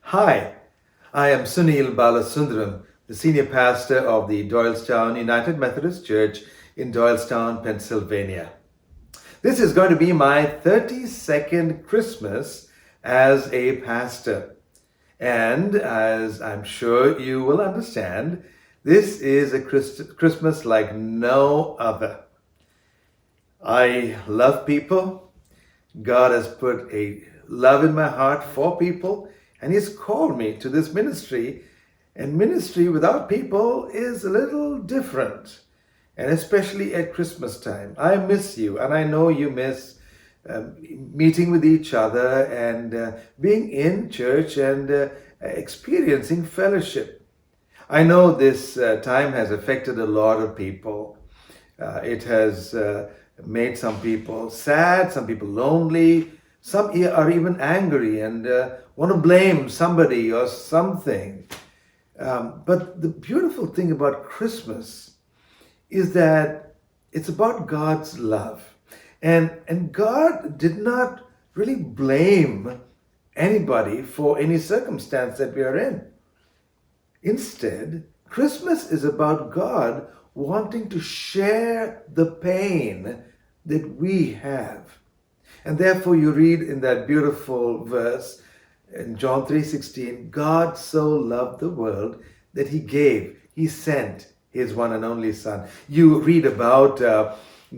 Hi, I am Sunil Balasundaram, the senior pastor of the Doylestown United Methodist Church in Doylestown, Pennsylvania. This is going to be my 32nd Christmas as a pastor. And as I'm sure you will understand, this is a Christmas like no other. I love people. God has put a love in my heart for people, and He's called me to this ministry. And ministry without people is a little different, and especially at Christmas time. I miss you, and I know you miss meeting with each other and being in church and experiencing fellowship. I know this time has affected a lot of people. It has made some people sad, some people lonely, some are even angry and want to blame somebody or something. But the beautiful thing about Christmas is that it's about God's love. And God did not really blame anybody for any circumstance that we are in. Instead, Christmas is about God wanting to share the pain that we have. And therefore you read in that beautiful verse in John 3:16, God so loved the world that he sent his one and only son. You read about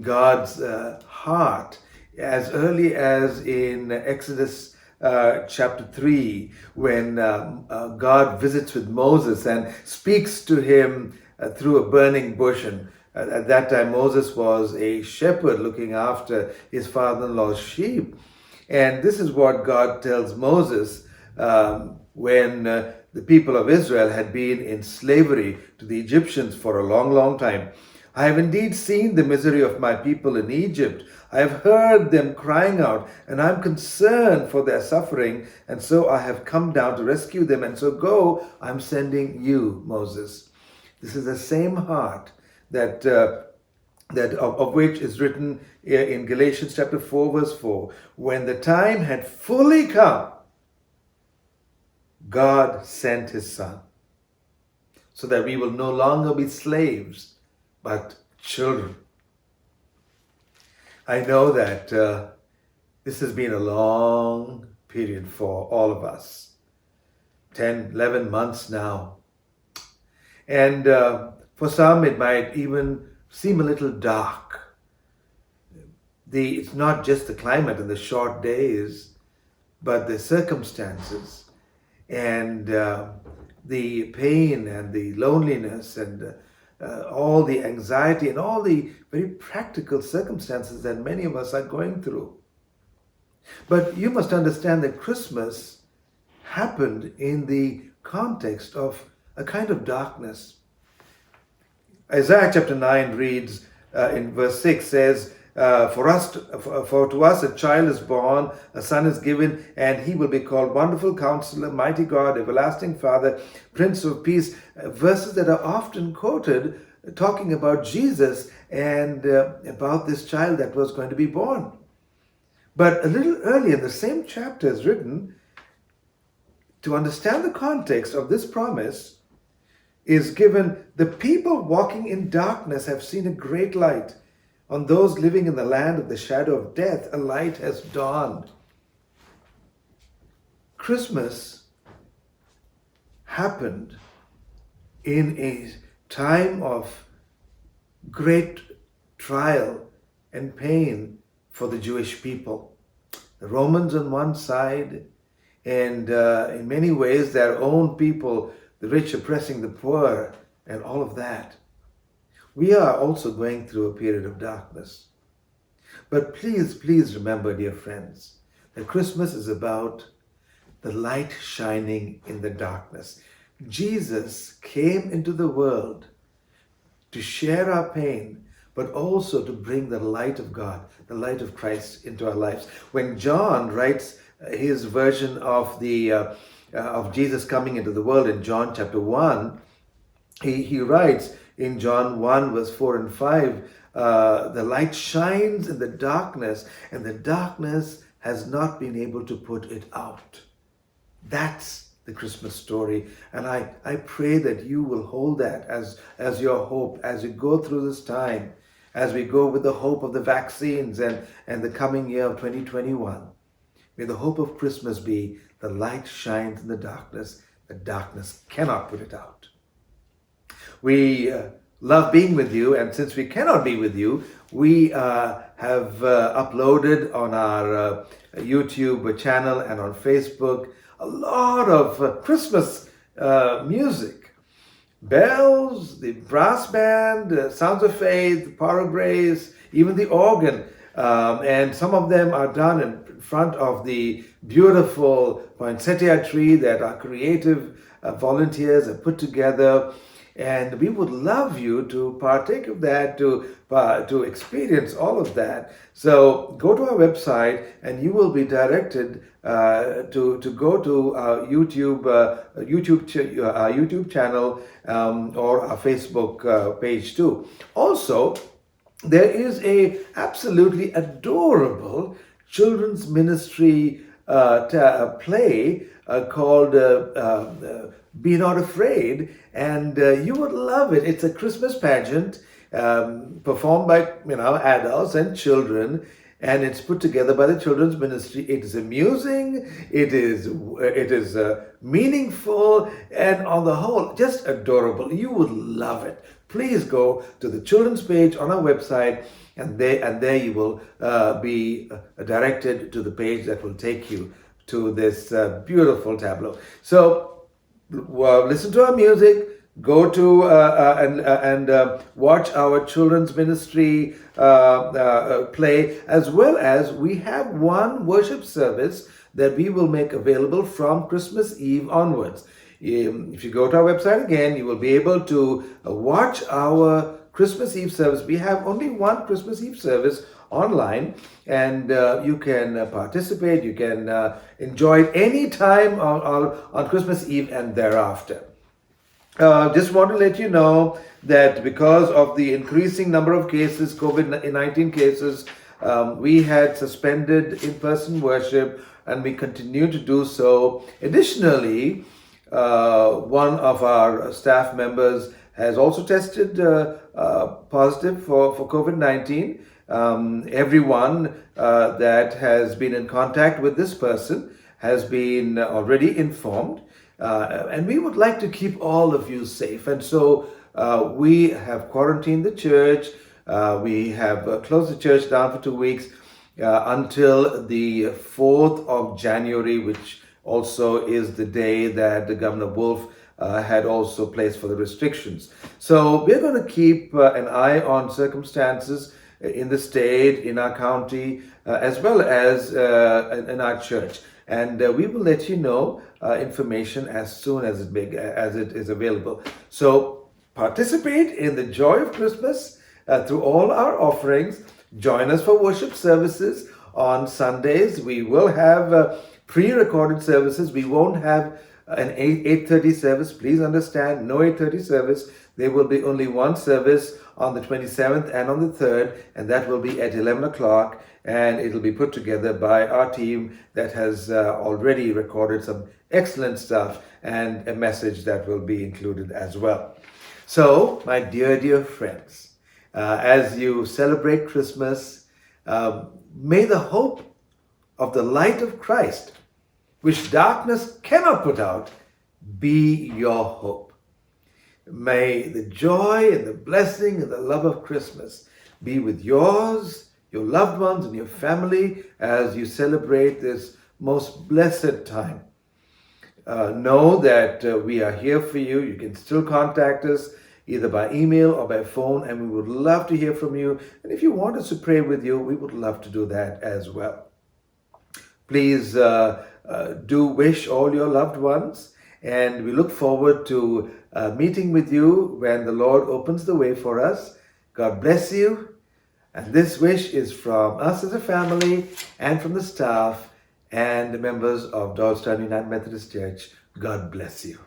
God's heart as early as in Exodus chapter 3, when God visits with Moses and speaks to him through a burning bush. And at that time, Moses was a shepherd looking after his father-in-law's sheep. And this is what God tells Moses when the people of Israel had been in slavery to the Egyptians for a long, long time. I have indeed seen the misery of my people in Egypt. I have heard them crying out, and I am concerned for their suffering, and so I have come down to rescue them. And so go, I am sending you, Moses. This is the same heart that of which is written in Galatians chapter 4, verse 4. When the time had fully come, God sent his son, so that we will no longer be slaves, but children. I know that this has been a long period for all of us, 10, 11 months now. And for some, it might even seem a little dark. It's not just the climate and the short days, but the circumstances and the pain and the loneliness and all the anxiety and all the very practical circumstances that many of us are going through. But you must understand that Christmas happened in the context of a kind of darkness. Isaiah chapter 9 reads in verse 6 says, For to us a child is born, a son is given, and he will be called Wonderful Counselor, Mighty God, Everlasting Father, Prince of Peace. Verses that are often quoted talking about Jesus and about this child that was going to be born. But a little earlier in the same chapter is written, to understand the context of this promise is given, the people walking in darkness have seen a great light. On those living in the land of the shadow of death, a light has dawned. Christmas happened in a time of great trial and pain for the Jewish people. The Romans on one side, and in many ways their own people, the rich oppressing the poor, and all of that. We are also going through a period of darkness. But please remember, dear friends, that Christmas is about the light shining in the darkness. Jesus came into the world to share our pain, but also to bring the light of God, the light of Christ into our lives. When John writes his version of of Jesus coming into the world in John chapter 1, he writes in John 1 verse 4 and 5, the light shines in the darkness, and the darkness has not been able to put it out. That's the Christmas story. And I pray that you will hold that as your hope as you go through this time, as we go with the hope of the vaccines and the coming year of 2021. May the hope of Christmas be the light shines in the darkness cannot put it out. We love being with you, and since we cannot be with you, we have uploaded on our YouTube channel and on Facebook a lot of Christmas music. Bells, the brass band, Sounds of Faith, the Power of Grace, even the organ. And some of them are done in front of the beautiful poinsettia tree that our creative volunteers have put together. And we would love you to partake of that, to experience all of that. So go to our website and you will be directed to go to our YouTube channel or our Facebook page too. Also, there is a absolutely adorable children's ministry play called Be Not Afraid, and you would love it. It's a Christmas pageant performed by adults and children, and it's put together by the children's ministry. It is amusing, it is meaningful, and on the whole, just adorable. You would love it. Please go to the children's page on our website, and there you will be directed to the page that will take you to this beautiful tableau. So listen to our music, go to and watch our children's ministry play, as well as we have one worship service that we will make available from Christmas Eve onwards. If you go to our website again, you will be able to watch our Christmas Eve service. We have only one Christmas Eve service online, and you can participate, you can enjoy it any time on Christmas Eve and thereafter. Just want to let you know that because of the increasing number of cases, COVID-19 cases, we had suspended in-person worship, and we continue to do so. Additionally, one of our staff members has also tested positive for COVID-19. Everyone that has been in contact with this person has been already informed, and we would like to keep all of you safe. And so we have quarantined the church. We have closed the church down for 2 weeks until the 4th of January, which also is the day that the Governor Wolf had also placed for the restrictions. So we're going to keep an eye on circumstances in the state, in our county, as well as in our church. And we will let you know information as soon as it is available. So participate in the joy of Christmas through all our offerings. Join us for worship services on Sundays. We will have pre-recorded services. We won't have an 8:30 service. Please understand, no 8:30 service. There will be only one service on the 27th and on the 3rd, and that will be at 11 o'clock, and it'll be put together by our team that has already recorded some excellent stuff and a message that will be included as well. So, my dear friends, as you celebrate Christmas, may the hope of the light of Christ, which darkness cannot put out, be your hope. May the joy and the blessing and the love of Christmas be with yours, your loved ones, and your family as you celebrate this most blessed time. Know that we are here for you. You can still contact us either by email or by phone, and we would love to hear from you. And if you want us to pray with you, we would love to do that as well. Please do wish all your loved ones, and we look forward to meeting with you when the Lord opens the way for us. God bless you. And this wish is from us as a family and from the staff and the members of Doylestown United Methodist Church. God bless you.